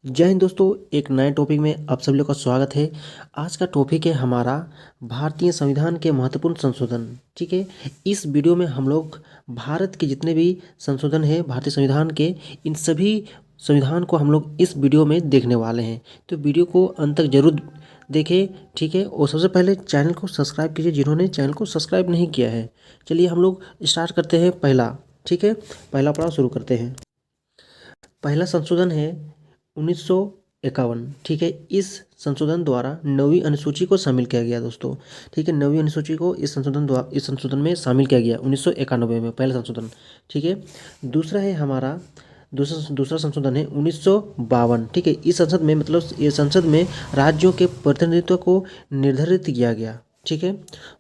जय हिंद दोस्तों। एक नए टॉपिक में आप सभी लोग का स्वागत है। आज का टॉपिक है हमारा भारतीय संविधान के महत्वपूर्ण संशोधन। ठीक है, इस वीडियो में हम लोग भारत के जितने भी संशोधन है भारतीय संविधान के, इन सभी संविधान को हम लोग इस वीडियो में देखने वाले हैं। तो वीडियो को अंत तक जरूर देखें। ठीक है, और सबसे पहले चैनल को सब्सक्राइब कीजिए जिन्होंने चैनल को सब्सक्राइब नहीं किया है। चलिए हम लोग स्टार्ट करते हैं पहला। ठीक है, पहला पड़ाव शुरू करते हैं। पहला संशोधन है 1951। ठीक है, इस संशोधन द्वारा 9वीं अनुसूची को शामिल किया गया दोस्तों। ठीक है, 9वीं अनुसूची को इस संशोधन में शामिल किया गया 1991 में, पहला संशोधन। ठीक है, दूसरा है हमारा दूसरा संशोधन है 1952। ठीक है, इस संसद में मतलब ये संसद में राज्यों के प्रतिनिधित्व को निर्धारित किया गया। ठीक है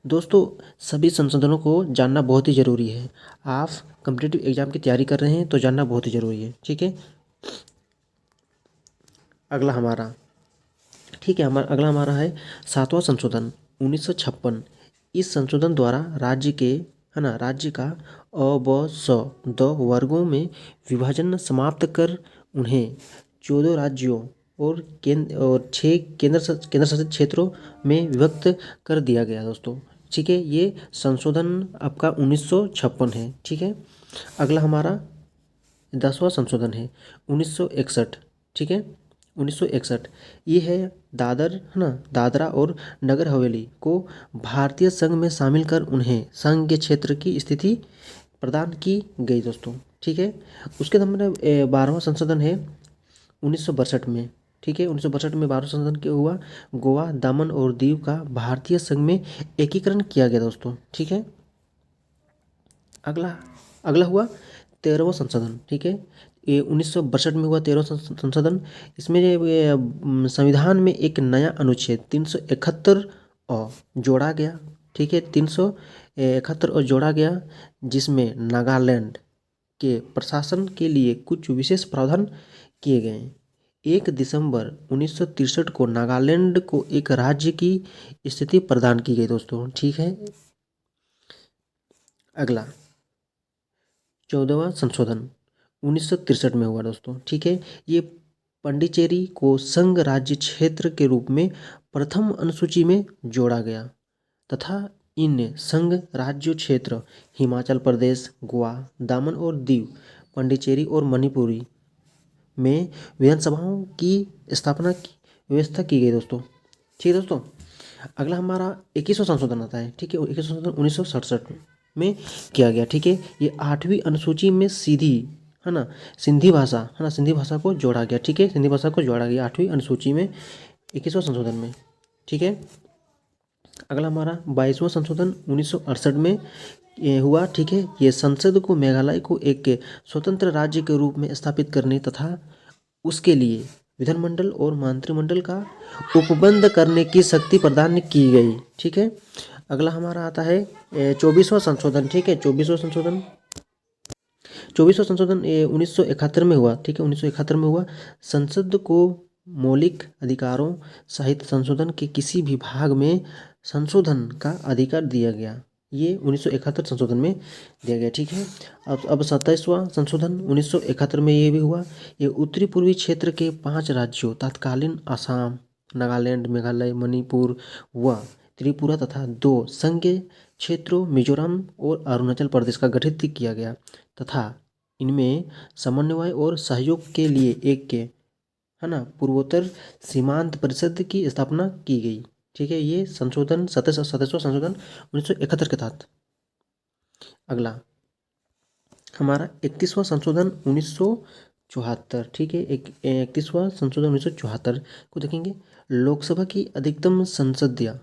दोस्तों, सभी संशोधनों को जानना बहुत ही ज़रूरी है। आप कम्पिटिटिव एग्जाम की तैयारी कर रहे हैं तो जानना बहुत ही ज़रूरी है। ठीक है, अगला हमारा ठीक है अगला हमारा है सातवां संशोधन 1956। इस संशोधन द्वारा राज्य का अ ब स द वर्गों में विभाजन समाप्त कर उन्हें 14 राज्यों और 6 केंद्र शासित क्षेत्रों में विभक्त कर दिया गया दोस्तों। ठीक है, ये संशोधन आपका 1956 है। ठीक है, अगला हमारा 10वां संशोधन है 1961। ठीक है, 1961 ये है दादरा और नगर हवेली को भारतीय संघ में शामिल कर उन्हें संघ के क्षेत्र की स्थिति प्रदान की गई दोस्तों। ठीक है, उसके नंबर 12वां संशोधन है 1962 में। ठीक है, 1962 में 12वां संशोधन क्या हुआ, गोवा, दामन और दीव का भारतीय संघ में एकीकरण किया गया दोस्तों। ठीक है, अगला अगला हुआ 13वां संशोधन। ठीक है, ये 1962 में हुआ 13वां संशोधन। इसमें संविधान में एक नया अनुच्छेद 371 जोड़ा गया। ठीक है, 371 जोड़ा गया, जिसमें नागालैंड के प्रशासन के लिए कुछ विशेष प्रावधान किए गए। 1 दिसंबर 1963 को नागालैंड को एक राज्य की स्थिति प्रदान की गई दोस्तों। ठीक है, अगला 14वां संशोधन 1963 में हुआ दोस्तों। ठीक है, ये पंडिचेरी को संघ राज्य क्षेत्र के रूप में प्रथम अनुसूची में जोड़ा गया तथा इन संघ राज्य क्षेत्र हिमाचल प्रदेश, गोवा, दामन और दीव, पंडिचेरी और मणिपुरी में विधानसभाओं की स्थापना की व्यवस्था की गई दोस्तों। ठीक है दोस्तों, अगला हमारा 21वां संशोधन आता है। ठीक है, 21वां संशोधन 1967 में किया गया। ठीक है, ये 8वीं अनुसूची में सिंधी भाषा को जोड़ा गया। ठीक है, सिंधी भाषा को जोड़ा गया 8वीं अनुसूची में 21वां संशोधन में। ठीक है, अगला हमारा 22वां संशोधन 1968 में ये हुआ। ठीक है, ये संसद को मेघालय को एक स्वतंत्र राज्य के रूप में स्थापित करने तथा उसके लिए विधानमंडल और मंत्रिमंडल का उपबंध करने की शक्ति प्रदान की गई। ठीक है, अगला हमारा आता है 24वां संशोधन। ठीक है, 24वां संशोधन ये 1971 में हुआ। ठीक है, 1971 में हुआ। संसद को मौलिक अधिकारों सहित संशोधन के किसी भी भाग में संशोधन का अधिकार दिया गया। ये 1971 संशोधन में दिया गया। ठीक है, अब 27वां संशोधन 1971 में ये भी हुआ। ये उत्तरी पूर्वी क्षेत्र के 5 राज्यों तत्कालीन असम, नागालैंड, मेघालय, मणिपुर व त्रिपुरा तथा 2 संघीय क्षेत्रों मिजोरम और अरुणाचल प्रदेश का गठित किया गया तथा इनमें समन्वय और सहयोग के लिए एक पूर्वोत्तर सीमांत परिषद की स्थापना की गई। ठीक है, ये संशोधन 27वां संशोधन 1971 के तहत। अगला हमारा 31वां संशोधन 1974। ठीक है, 31वां संशोधन 1974 को देखेंगे। लोकसभा की अधिकतम संसदीय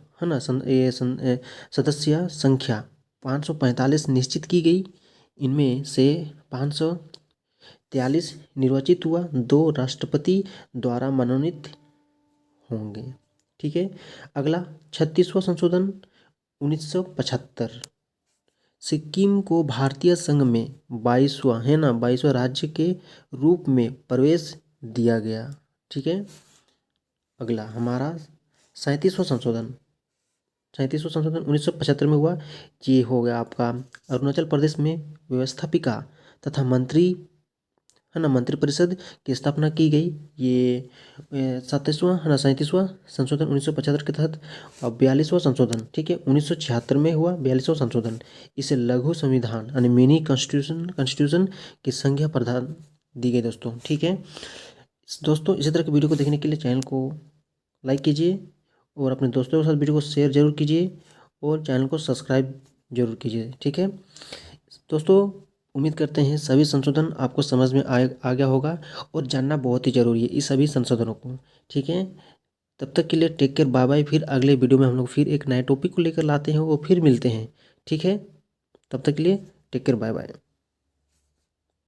सदस्य संख्या 545 निश्चित की गई। इनमें से 543 निर्वाचित हुआ, 2 राष्ट्रपति द्वारा मनोनीत होंगे। ठीक है, अगला 36वां संशोधन 1975 सिक्किम को भारतीय संघ में 22वां राज्य के रूप में प्रवेश दिया गया। ठीक है, अगला हमारा 37वां संशोधन 1975 में हुआ। ये हो गया आपका अरुणाचल प्रदेश में व्यवस्थापिका तथा मंत्री है ना मंत्रिपरिषद की स्थापना की गई। ये 37वां है ना 37वां संशोधन 1975 के तहत, और 42वां संशोधन, ठीक है, 1976 में हुआ 42वां संशोधन। इसे लघु संविधान यानी मिनी कॉन्स्टिट्यूशन की संज्ञा प्रदान दी गई दोस्तों, ठीक है। दोस्तों इसी तरह की वीडियो को देखने के लिए चैनल को लाइक कीजिए और अपने दोस्तों के साथ वीडियो को शेयर जरूर कीजिए और चैनल को सब्सक्राइब जरूर कीजिए, ठीक है। दोस्तों उम्मीद करते हैं सभी संशोधन आपको समझ में आ गया होगा और जानना बहुत ही ज़रूरी है इस सभी संशोधनों को, ठीक है। तब तक के लिए टेक केयर, बाय बाय। फिर अगले वीडियो में हम लोग फिर एक नए टॉपिक को लेकर लाते हैं और फिर मिलते हैं, ठीक है। तब तक के लिए टेक केयर, बाय बाय।